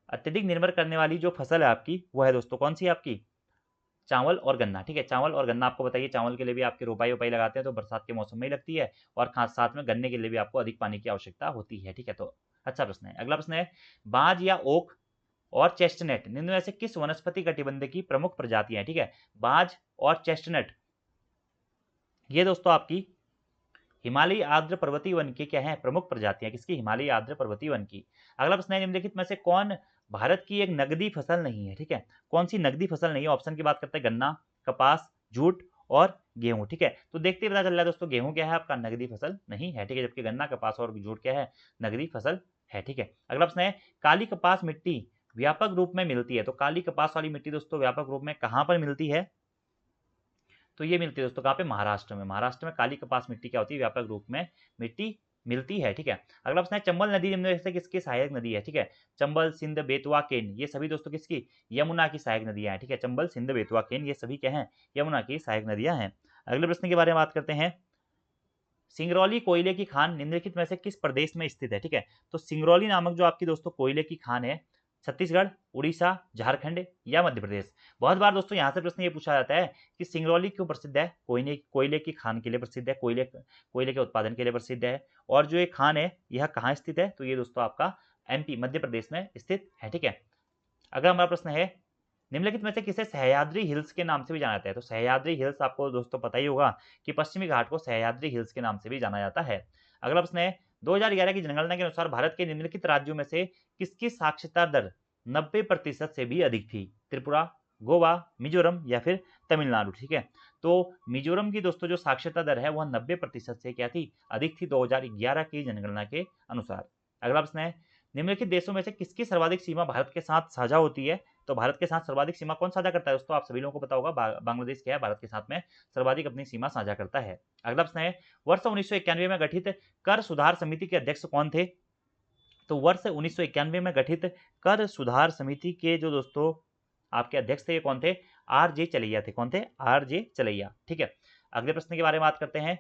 अत्यधिक निर्भर करने वाली जो फसल है आपकी वो है दोस्तों कौन सी, आपकी चावल और गन्ना। ठीक है, चावल और गन्ना आपको बताइए, चावल के लिए भी आपकी रोपाई वोपाई लगाते हैं तो बरसात के मौसम में ही लगती है, और खास साथ में गन्ने के लिए भी आपको अधिक पानी की आवश्यकता होती है। ठीक है, तो अच्छा प्रश्न है। अगला प्रश्न है, बाज या ओक और चेस्टनट निम्न में से किस वनस्पति कटिबंध की प्रमुख प्रजातियां हैं। ठीक है, बाज और चेस्टनट ये दोस्तों आपकी हिमालयी आर्द्र पर्वतीय वन की क्या है, प्रमुख प्रजातियां किसकी, हिमालयी आर्द्र पर्वतीय वन की। अगला प्रश्न है, निम्नलिखित में से कौन भारत की एक नगदी फसल नहीं है। ठीक है, कौन सी नगदी फसल नहीं है, ऑप्शन की बात करते हैं, गन्ना, कपास, जूट और गेहूं। ठीक है, तो देखते ही पता चल रहा है दोस्तों गेहूं क्या है आपका, नगदी फसल नहीं है। ठीक है, जबकि गन्ना, कपास और जूट क्या है, नगदी फसल है। ठीक है, अगला प्रश्न है, काली कपास मिट्टी व्यापक रूप में मिलती है, तो काली कपास वाली मिट्टी दोस्तों व्यापक रूप में कहां पर मिलती है, तो ये मिलती है दोस्तों कहाँ पे, महाराष्ट्र में। महाराष्ट्र में काली कपास मिट्टी क्या होती है, व्यापक रूप में मिट्टी मिलती है। ठीक है, अगला प्रश्न है, चंबल नदी निम्न में से किसकी सहायक नदी है। ठीक है, चंबल, सिंध, बेतवा, केन ये सभी दोस्तों किसकी, यमुना की सहायक नदियां हैं। ठीक है, चंबल, सिंध, बेतवा, केन ये सभी क्या हैं, यमुना की सहायक नदियां हैं। अगले प्रश्न के बारे में बात करते हैं, सिंगरौली कोयले की खान निम्नलिखित में से किस प्रदेश में स्थित है। ठीक है, तो सिंगरौली नामक जो आपकी दोस्तों कोयले की खान है, छत्तीसगढ़, उड़ीसा, झारखंड या मध्य प्रदेश। बहुत बार दोस्तों यहाँ से प्रश्न ये पूछा जाता है कि सिंगरौली क्यों प्रसिद्ध है, कोयले की खान के लिए प्रसिद्ध है, कोयले के उत्पादन के लिए प्रसिद्ध है, और जो ये खान है यह कहाँ स्थित है, तो ये दोस्तों आपका एमपी मध्य प्रदेश में स्थित है। ठीक है, अगला हमारा प्रश्न है, निम्नलिखित में से किसे सह्याद्री हिल्स के नाम से भी जाना जाता है, तो सह्याद्री हिल्स आपको दोस्तों पता ही होगा कि पश्चिमी घाट को सह्याद्री हिल्स के नाम से भी जाना जाता है। अगला प्रश्न है, 2011 की जनगणना के अनुसार भारत के निम्नलिखित राज्यों में से किसकी साक्षरता दर 90% से भी अधिक थी, त्रिपुरा, गोवा, मिजोरम या फिर तमिलनाडु। ठीक है, तो मिजोरम की दोस्तों जो साक्षरता दर है वह 90% से क्या थी, अधिक थी 2011 की जनगणना के अनुसार। अगला प्रश्न है, निम्नलिखित देशों में से किसकी सर्वाधिक सीमा भारत के साथ साझा होती है, तो भारत के साथ सर्वाधिक सीमा कौन साझा करता है दोस्तों, आप सभी लोगों को पता होगा, बांग्लादेश क्या है भारत के साथ में सर्वाधिक अपनी सीमा साझा करता है। अगला प्रश्न है, वर्ष 1991 में गठित कर सुधार समिति के अध्यक्ष कौन थे, तो वर्ष 1991 में गठित कर सुधार समिति के जो दोस्तों आपके अध्यक्ष थे ये कौन थे, आर जे चलैया थे। कौन थे, आर जे चलैया। ठीक है, अगले प्रश्न के बारे में बात करते हैं,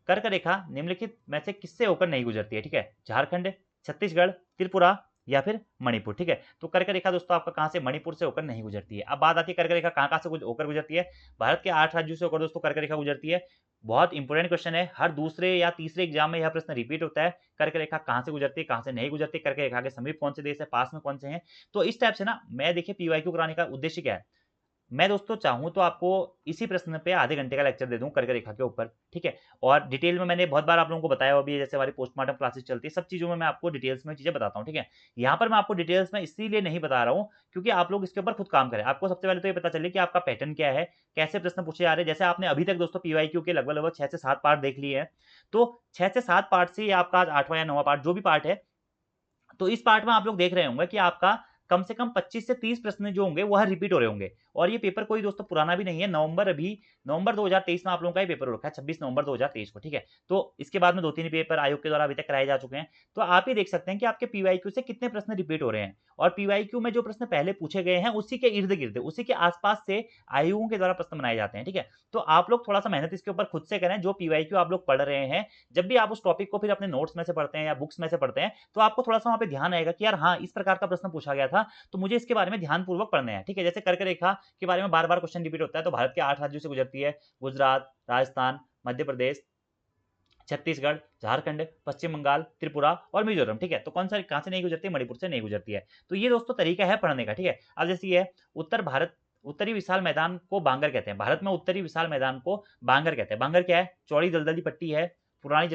कर्क रेखा निम्नलिखित में से किससे होकर नहीं गुजरती है। ठीक है, झारखंड, छत्तीसगढ़, त्रिपुरा या फिर मणिपुर। ठीक है, तो कर्क रेखा दोस्तों आपका कहां से, मणिपुर से होकर नहीं गुजरती है। अब बात आती है कर्क रेखा कहां कहां से होकर गुजरती है, भारत के 8 राज्यों से होकर दोस्तों कर्क रेखा गुजरती है। बहुत इंपॉर्टेंट क्वेश्चन है, हर दूसरे या तीसरे एग्जाम में यह प्रश्न रिपीट होता है, कर्क रेखा कहां से गुजरती है, कहां से नहीं गुजरती, कर्क रेखा के समीप कौन से देश है, पास में कौन से हैं। तो इस टाइप से ना, मैं देखिए पीवाईक्यू कराने का उद्देश्य क्या है, मैं दोस्तों चाहूं तो आपको इसी प्रश्न पे आधे घंटे का लेक्चर दे दूं कर्क रेखा के ऊपर। ठीक है, और डिटेल में मैंने बहुत बार आप लोगों को बताया हुआ भी है, जैसे हमारी पोस्टमार्टम क्लासेस चलती है, सब चीजों में मैं आपको डिटेल्स में चीजें बताता हूं। ठीक है, यहाँ पर मैं आपको डिटेल्स में इसीलिए नहीं बता रहा हूँ क्योंकि आप लोग इसके ऊपर खुद काम करें। आपको सबसे पहले तो ये पता चले कि आपका पैटर्न क्या है, कैसे प्रश्न पूछे जा रहे हैं। जैसे आपने अभी तक दोस्तों पीवाईक्यू के लगभग लगभग 6 से 7 पार्ट देख लिए हैं, तो 6 से 7 पार्ट से आपका 8वां या 9वां पार्ट जो भी पार्ट है, तो इस पार्ट में आप लोग देख रहे होंगे कि आपका कम से कम 25 से 30 प्रश्न जो होंगे वह रिपीट हो रहे होंगे। और ये पेपर कोई दोस्तों पुराना भी नहीं है, नवंबर 2023 में आप लोगों का ये पेपर हो रखा है, 26 नवंबर 2023 को। ठीक है, तो इसके बाद में 2-3 पेपर आयोग के द्वारा अभी तक कराए जा चुके हैं। तो आप ही देख सकते हैं कि आपके पीवाईक्यू से कितने प्रश्न रिपीट हो रहे हैं, और पीवाईक्यू में जो प्रश्न पहले पूछे गए हैं उसी के इर्द गिर्द, उसी के आसपास से आयोगों के द्वारा प्रश्न बनाए जाते हैं। ठीक है, तो आप लोग थोड़ा सा मेहनत इसके ऊपर खुद से करें। जो पीवाईक्यू आप लोग पढ़ रहे हैं, जब भी आप उस टॉपिक को फिर अपने नोट्स में से पढ़ते हैं या बुक्स में से पढ़ते हैं, तो आपको थोड़ा सा वहां पे ध्यान आएगा कि यार हाँ, इस प्रकार का प्रश्न पूछा गया था, तो मुझे इसके बारे में ध्यानपूर्वक पढ़ना है। ठीक है, जैसे कर्क रेखा के बारे में बार बार क्वेश्चन रिपीट होता है, तो भारत के 8 राज्यों से गुजरती है, गुजरात, राजस्थान, मध्य प्रदेश, छत्तीसगढ़, झारखंड, पश्चिम बंगाल, त्रिपुरा और मिजोरम। ठीक है, तो कौन सा कहां से नहीं गुजरती है, मणिपुर से नहीं गुजरती है। तो ये दोस्तों तरीका है पढ़ने का। ठीक है, अब जैसे ये उत्तर भारत उत्तरी विशाल मैदान को बांगर कहते हैं। भारत में उत्तरी विशाल मैदान को बांगर कहते हैं। बांगर क्या है? चौड़ी दलदली पट्टी है, पुरानी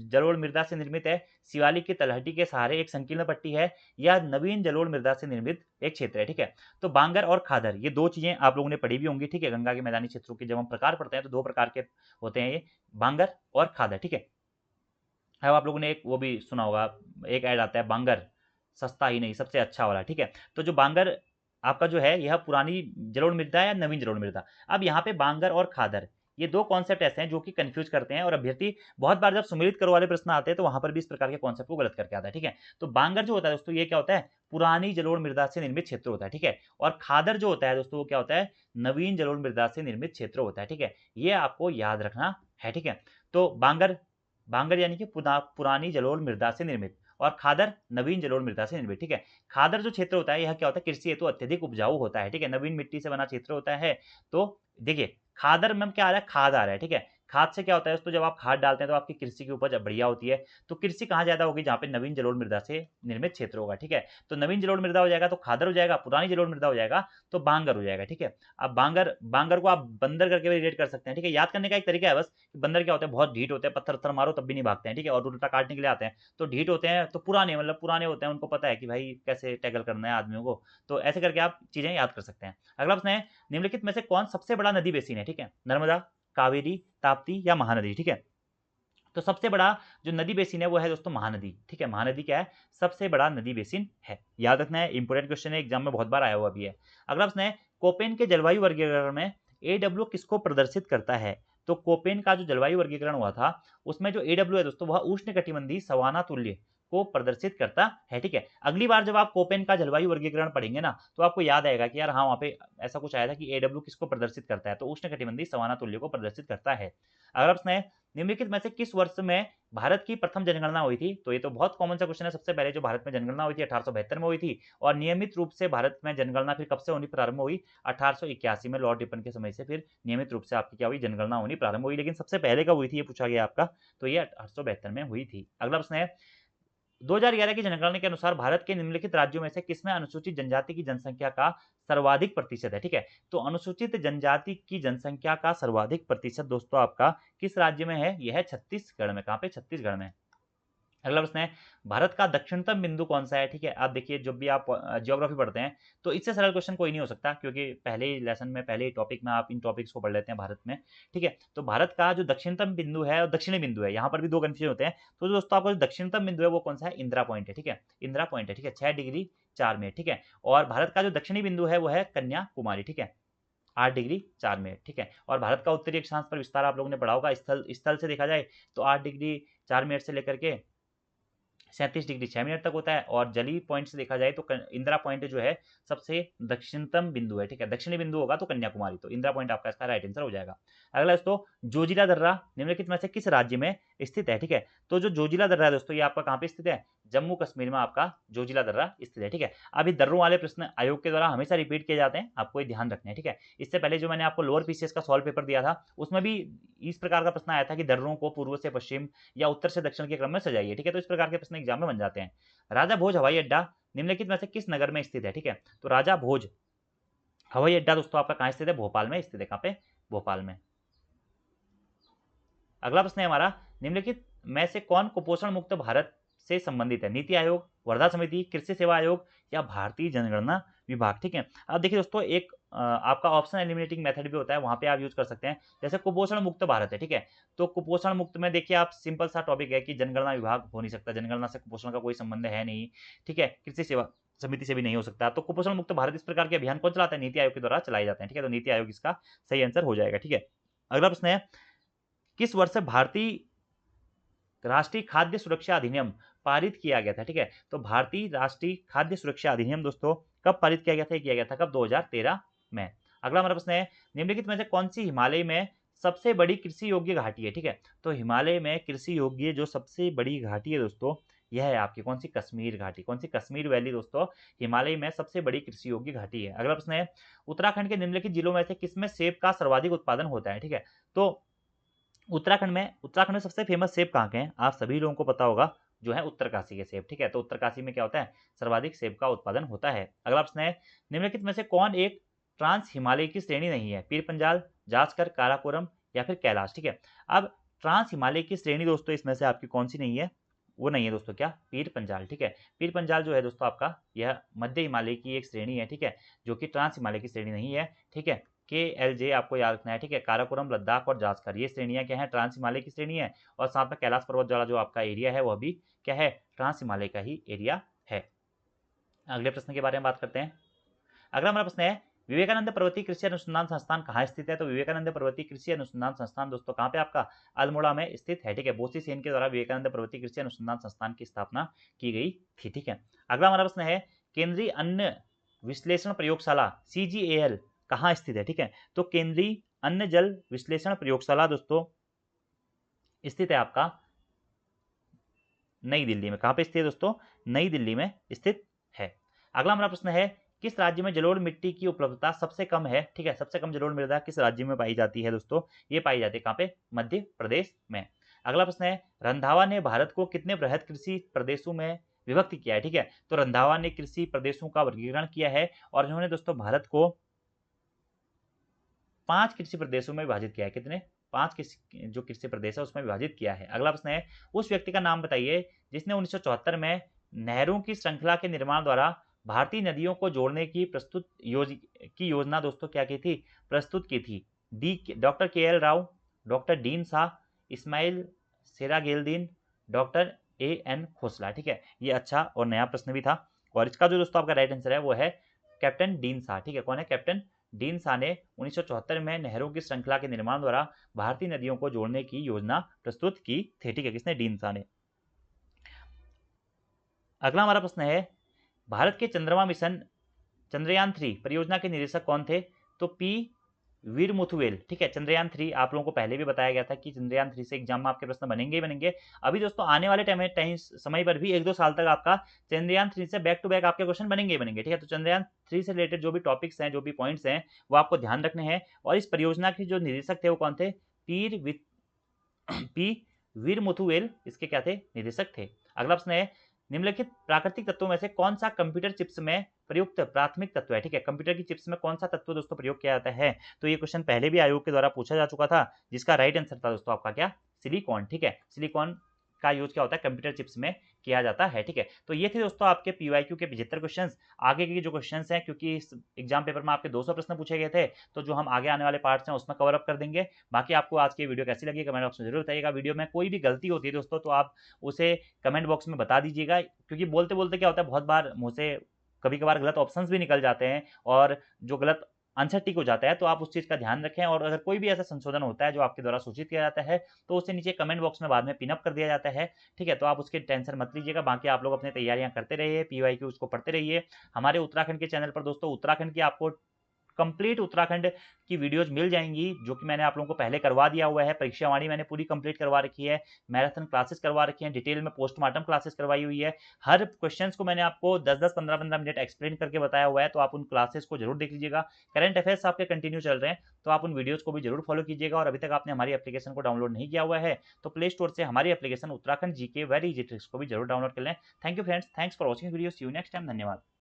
जलोढ़ मृदा से निर्मित है, शिवालिक की तलहटी के सहारे एक संकीर्ण पट्टी है, या नवीन जलोढ़ मृदा से निर्मित एक क्षेत्र है। ठीक है, तो बांगर और खादर ये दो चीजें आप लोगों ने पढ़ी भी होंगी। ठीक है, गंगा के मैदानी क्षेत्रों के जब हम प्रकार पढ़ते हैं तो दो प्रकार के होते हैं ये, बांगर और खादर। ठीक है, अब आप लोगों ने एक वो भी सुना होगा, एक ऐड आता है, बांगर सस्ता ही नहीं सबसे अच्छा वाला। ठीक है, तो जो बांगर आपका जो है यह पुरानी जलोढ़ मृदा या नवीन जलोढ़ मृदा। अब यहाँ पे बांगर और खादर ये दो कॉन्सेप्ट ऐसे हैं जो कि कंफ्यूज करते हैं, और अभ्यर्थी बहुत बार जब सुमेलित करो वाले प्रश्न आते हैं तो वहां पर भी इस प्रकार के कॉन्सेप्ट को गलत करके आता है। ठीक है, तो बांगर जो होता है दोस्तों ये क्या होता है? पुरानी जलोढ़ मृदा से निर्मित क्षेत्र होता है। ठीक है, और खादर जो होता है दोस्तों वो क्या होता है? नवीन जलोढ़ मृदा से निर्मित क्षेत्र होता है। ठीक है, ये आपको याद रखना है। ठीक है, तो बांगर बांगर यानी कि पुरानी जलोढ़ मृदा से निर्मित, और खादर नवीन जलोढ़ मृदा से निर्मित। ठीक है, खादर जो क्षेत्र होता है यह क्या होता है? कृषि हेतु अत्यधिक उपजाऊ होता है। ठीक है, नवीन मिट्टी से बना क्षेत्र होता है। तो देखिए खादर में क्या आ रहा है? खाद आ रहा है। ठीक है, खाद से क्या होता है दोस्तों? जब आप खाद डालते हैं तो आपकी कृषि की उपज बढ़िया होती है। तो कृषि कहाँ ज्यादा होगी? जहाँ पे नवीन जलोढ़ मृदा से निर्मित क्षेत्र होगा। ठीक है, तो नवीन जलोढ़ मृदा हो जाएगा तो खादर हो जाएगा, पुरानी जलोढ़ मृदा हो जाएगा तो बांगर हो जाएगा। ठीक है, अब बांगर बांगर को आप बंदर करके भी रिलेट कर सकते हैं। ठीक है, याद करने का एक तरीका है बस, बंदर क्या होते हैं? बहुत ढीठ होते हैं, पत्थर पत्थर मारो तब भी नहीं भागते हैं। ठीक है, और उल्टा काटने के लिए आते हैं तो ढीठ होते हैं, तो पुराने मतलब पुराने होते हैं, उनको पता है कि भाई कैसे टैकल करना है आदमियों को। तो ऐसे करके आप चीजें याद कर सकते हैं। अगला प्रश्न है, निम्नलिखित में से कौन सबसे बड़ा नदी बेसिन है? ठीक है, नर्मदा, कावेरी, ताप्ती या महानदी? ठीक है, तो सबसे बड़ा जो नदी बेसिन है वो है दोस्तों महानदी। ठीक है, महानदी क्या है? सबसे बड़ा नदी बेसिन है। याद रखना है, इंपोर्टेंट क्वेश्चन है, एग्जाम में बहुत बार आया हुआ भी है। अगला प्रश्न है, कोपेन के जलवायु वर्गीकरण में एडब्ल्यू किसको प्रदर्शित करता है? तो कोपेन का जो जलवायु वर्गीकरण हुआ था उसमें जो एडब्ल्यू है दोस्तों वह उष्णकटिबंधीय सवाना तुल्य को प्रदर्शित करता है। ठीक है, अगली बार जब आप कोपेन का जलवायु वर्गीकरण पढ़ेंगे ना तो आपको याद आएगा कि यार हाँ वहां पे ऐसा कुछ आया था कि एडब्ल्यू किसको प्रदर्शित करता है? तो उष्णकटिबंधीय सवाना तुल्य को प्रदर्शित करता है। अगला प्रश्न है, निम्नलिखित में से किस वर्ष में भारत की प्रथम जनगणना हुई थी? तो ये तो बहुत कॉमन सा क्वेश्चन है। सबसे पहले जो भारत में जनगणना हुई थी 1872 में हुई थी, और नियमित रूप से भारत में जनगणना फिर कब से होनी प्रारंभ हुई? 1881 में लॉर्ड रिपन के समय से फिर नियमित रूप से आपकी क्या हुई? जनगणना होनी प्रारंभ हुई। लेकिन सबसे पहले कब हुई थी ये पूछा गया आपका, तो ये 1872 में हुई थी। अगला प्रश्न है, 2011 की जनगणना के अनुसार भारत के निम्नलिखित राज्यों में से किसमें अनुसूचित जनजाति की जनसंख्या का सर्वाधिक प्रतिशत है? ठीक है, तो अनुसूचित जनजाति की जनसंख्या का सर्वाधिक प्रतिशत दोस्तों आपका किस राज्य में है? यह है छत्तीसगढ़ में। कहां पे? छत्तीसगढ़ में। अगला प्रश्न है, भारत का दक्षिणतम बिंदु कौन सा है? ठीक है, आप देखिए जब भी आप ज्योग्राफी पढ़ते हैं तो इससे सरल क्वेश्चन कोई नहीं हो सकता, क्योंकि पहले ही लेसन में पहले ही टॉपिक में आप इन टॉपिक्स को पढ़ लेते हैं भारत में। ठीक है, तो भारत का जो दक्षिणतम बिंदु है और दक्षिणी बिंदु है, यहाँ पर भी दो कंफ्यूजन होते हैं। तो दोस्तों आपका जो दक्षिणतम बिंदु है वो कौन सा है? इंदिरा पॉइंट है। ठीक है, इंदिरा पॉइंट है। ठीक है, 6 डिग्री 4 मिनट। ठीक है, और भारत का जो दक्षिणी बिंदु है वो है कन्याकुमारी। ठीक है, 8 डिग्री 4 मिनट। ठीक है, और भारत का उत्तरी अक्षांश पर विस्तार आप लोगों ने पढ़ा होगा, स्थल स्थल से देखा जाए तो 8 डिग्री 4 मिनट से लेकर के 37 डिग्री 6 मिनट तक होता है, और जली पॉइंट से देखा जाए तो इंदिरा पॉइंट जो है सबसे दक्षिणतम बिंदु है। ठीक है, दक्षिणी बिंदु होगा तो कन्याकुमारी, तो इंदिरा पॉइंट आपका इसका राइट आंसर हो जाएगा। अगला दोस्तों, जोजिला दर्रा निम्नलिखित में से किस राज्य में स्थित है? ठीक है, तो जो जोजिला दर्रा है दोस्तों ये आपका कहाँ पे स्थित है? जम्मू कश्मीर में आपका जोजिला दर्रा स्थित है। ठीक है, अभी दर्रों वाले प्रश्न आयोग के द्वारा हमेशा रिपीट किए जाते हैं, आपको ये ध्यान रखना है। ठीक है, इससे पहले जो मैंने आपको लोअर पीसीएस का सॉल्व पेपर दिया था उसमें भी इस प्रकार का प्रश्न आया था कि दर्रों को पूर्व से पश्चिम या उत्तर से दक्षिण के क्रम में सजाइए। ठीक है, तो इस प्रकार के प्रश्न एग्जाम में बन जाते हैं। राजा भोज हवाई अड्डा निम्नलिखित में से किस नगर में स्थित है? ठीक है, तो राजा भोज हवाई अड्डा दोस्तों आपका कहां स्थित है? भोपाल में स्थित है। कहां पे? भोपाल में। अगला प्रश्न है हमारा, निम्नलिखित में से कौन कुपोषण मुक्त भारत से संबंधित है? नीति आयोग, वर्धा समिति, कृषि सेवा आयोग या भारतीय जनगणना विभाग? ठीक है, अब देखिए दोस्तों एक आपका ऑप्शन एलिमिनेटिंग मेथड भी होता है, वहां पे आप यूज कर सकते हैं। जैसे कुपोषण मुक्त भारत है, ठीक है, तो कुपोषण मुक्त में देखिए आप सिंपल सा टॉपिक है कि जनगणना विभाग हो नहीं सकता, जनगणना से कुपोषण का कोई संबंध है नहीं। ठीक है, कृषि सेवा समिति से भी नहीं हो सकता। तो कुपोषण मुक्त भारत इस प्रकार के अभियान कौन चलाता है? नीति आयोग के द्वारा चलाए जाते हैं। ठीक है, तो नीति आयोग इसका सही आंसर हो जाएगा। ठीक है, अगला प्रश्न है, किस वर्ष भारतीय राष्ट्रीय खाद्य सुरक्षा अधिनियम पारित किया गया था? ठीक है, तो भारतीय राष्ट्रीय खाद्य सुरक्षा अधिनियम दोस्तों कब पारित किया गया था? किया गया था कब? 2013 में। अगला हमारा प्रश्न है, निम्नलिखित में से कौन सी हिमालय में सबसे बड़ी कृषि योग्य घाटी है? ठीक है, तो हिमालय में कृषि योग्य जो सबसे बड़ी घाटी है दोस्तों यह है आपकी कौन सी? कश्मीर घाटी। कौन सी? कश्मीर वैली दोस्तों हिमालय में सबसे बड़ी कृषि योग्य घाटी है। अगला प्रश्न है, उत्तराखंड के निम्नलिखित जिलों में से किसमें सेब का सर्वाधिक उत्पादन होता है? ठीक है, तो उत्तराखंड में सबसे फेमस सेब कहाँ के हैं? आप सभी लोगों को पता होगा, जो है उत्तरकाशी के सेब। ठीक है, तो उत्तरकाशी में क्या होता है? सर्वाधिक सेब का उत्पादन होता है। अगला प्रश्न है, निम्नलिखित में से कौन एक ट्रांस हिमालय की श्रेणी नहीं है? पीर पंजाल, जासकर, काराकोरम या फिर कैलाश। ठीक है, अब ट्रांस हिमालय की श्रेणी दोस्तों इसमें से आपकी कौन सी नहीं है? वो नहीं है दोस्तों, क्या? पीर पंजाल। ठीक है, पीर पंजाल जो है दोस्तों आपका यह मध्य हिमालय की एक श्रेणी है। ठीक है, जो कि ट्रांस हिमालय की श्रेणी नहीं है। ठीक है, KLJ आपको याद रखना है। ठीक है, काराकोरम, लद्दाख और जासकर ये श्रेणियां क्या है? ट्रांस हिमालय की श्रेणी है। और साथ में कैलाश पर्वत वाला जो आपका एरिया है वह भी क्या है? ट्रांस हिमालय का ही एरिया है। अगले प्रश्न के बारे में बात करते हैं। अगला हमारा प्रश्न है, विवेकानंद पर्वतीय कृषि अनुसंधान संस्थान कहाँ स्थित है? तो विवेकानंद पर्वतीय कृषि अनुसंधान संस्थान दोस्तों कहाँ पे आपका? अल्मोड़ा में स्थित है। ठीक है, बोसी सेन के द्वारा विवेकानंद पर्वतीय कृषि अनुसंधान संस्थान की स्थापना की गई थी। ठीक है, अगला हमारा प्रश्न है, केंद्रीय अन्न विश्लेषण प्रयोगशाला CGAL कहाँ स्थित है? ठीक है, तो केंद्रीय अन्न जल विश्लेषण प्रयोगशाला दोस्तों स्थित है आपका नई दिल्ली में। कहाँ पे स्थित है दोस्तों? नई दिल्ली में स्थित है। अगला हमारा प्रश्न है, किस राज्य में जलोढ़ मिट्टी की उपलब्धता सबसे कम है? ठीक है, सबसे कम जलोढ़ मृदा किस राज्य में पाई जाती है दोस्तों? ये पाई जाती है कहाँ पे? मध्य प्रदेश में। अगला प्रश्न है, रंधावा ने भारत को कितने बृहद कृषि प्रदेशों में विभक्त किया है? ठीक है, तो रंधावा ने कृषि प्रदेशों का वर्गीकरण किया है और इन्होंने दोस्तों भारत को 5 कृषि प्रदेशों में विभाजित किया है। कितने? 5 कृषि जो कृषि प्रदेश है उसमें विभाजित किया है। अगला प्रश्न है, उस व्यक्ति का नाम बताइए जिसने 1974 में नहरों की श्रृंखला के निर्माण द्वारा भारतीय नदियों को जोड़ने की योजना दोस्तों क्या की थी? प्रस्तुत की थी। Doctor KL Rao, doctor Dean Shah, Ismail Serageldin, doctor AN Khosla. ठीक है, ये अच्छा और नया प्रश्न भी था और इसका जो दोस्तों आपका राइट आंसर है वो है कैप्टन डीन शाह। ठीक है, कौन है? कैप्टन डीन शाह ने 1974 में नहरों की श्रृंखला के निर्माण द्वारा भारतीय नदियों को जोड़ने की योजना प्रस्तुत की थी। ठीक है, किसने? डीन शाह ने। अगला हमारा प्रश्न है, भारत के चंद्रमा मिशन चंद्रयान 3 परियोजना के निदेशक कौन थे? तो P वीर मुथुवेल। ठीक है, चंद्रयान 3 आप लोगों को पहले भी बताया गया था कि चंद्रयान 3 से एग्जाम में आपके प्रश्न बनेंगे ही बनेंगे। अभी दोस्तों आने वाले टाइम समय पर भी 1-2 साल तक आपका चंद्रयान 3 से बैक टू बैक आपके क्वेश्चन बनेंगे ही बनेंगे। ठीक है, तो चंद्रयान 3 से रिलेटेड जो भी टॉपिक्स हैं, जो भी पॉइंट्स हैं, वो आपको ध्यान रखने हैं। और इस परियोजना के जो निदेशक थे वो कौन थे? पी वीर मुथुवेल इसके क्या थे? निदेशक थे। अगला प्रश्न है, निम्नलिखित प्राकृतिक तत्वों में से कौन सा कंप्यूटर चिप्स में प्रयुक्त प्राथमिक तत्व है? ठीक है, कंप्यूटर की चिप्स में कौन सा तत्व दोस्तों प्रयोग किया जाता है? तो ये क्वेश्चन पहले भी आयोग के द्वारा पूछा जा चुका था, जिसका राइट आंसर था दोस्तों आपका क्या? सिलिकॉन। ठीक है, सिलिकॉन का यूज क्या होता है? कंप्यूटर चिप्स में किया जाता है। ठीक है, तो ये थे दोस्तों आपके PYQ के 75 क्वेश्चन। आगे के जो क्वेश्चन हैं, क्योंकि इस एग्जाम पेपर में आपके 200 प्रश्न पूछे गए थे, तो जो हम आगे आने वाले पार्ट्स हैं उसमें कवर अप कर देंगे। बाकी आपको आज की वीडियो कैसी लगी कमेंट बॉक्स में जरूर बताइएगा। वीडियो में कोई भी गलती होती है दोस्तों तो आप उसे कमेंट बॉक्स में बता दीजिएगा, क्योंकि बोलते बोलते क्या होता है, बहुत बार मुँह से कभी कभार गलत ऑप्शंस भी निकल जाते हैं और जो गलत आंसर टिक हो जाता है। तो आप उस चीज़ का ध्यान रखें और अगर कोई भी ऐसा संशोधन होता है जो आपके द्वारा सूचित किया जाता है तो उसे नीचे कमेंट बॉक्स में बाद में पिन अप कर दिया जाता है। ठीक है, तो आप उसकी टेंशन मत लीजिएगा। बाकी आप लोग अपनी तैयारियां करते रहिए, PYQ उसको पढ़ते रहिए। हमारे उत्तराखंड के चैनल पर दोस्तों उत्तराखंड की आपको कंप्लीट उत्तराखंड की वीडियोज मिल जाएंगी, जो कि मैंने आप लोगों को पहले करवा दिया हुआ है। परीक्षावाणी मैंने पूरी कंप्लीट करवा रखी है, मैराथन क्लासेस करवा रखी हैं, डिटेल में पोस्टमार्टम क्लासेस करवाई हुई है। हर क्वेश्चंस को मैंने आपको 10-10, 15-15 मिनट एक्सप्लेन करके बताया हुआ है, तो आप उन क्लासेस को जरूर देख लीजिएगा। करंट अफेयर्स आपके कंटिन्यू चल रहे हैं, तो आप उन वीडियोज को भी जरूर फॉलो कीजिएगा। और अभी तक आपने हमारी एप्लीकेशन को डाउनलोड नहीं किया हुआ है तो प्ले स्टोर से हमारी application Uttarakhand GK very easy tricks को भी जरूर डाउनलोड कर लें। Thank you friends, thanks for watching video, see you next time, धन्यवाद।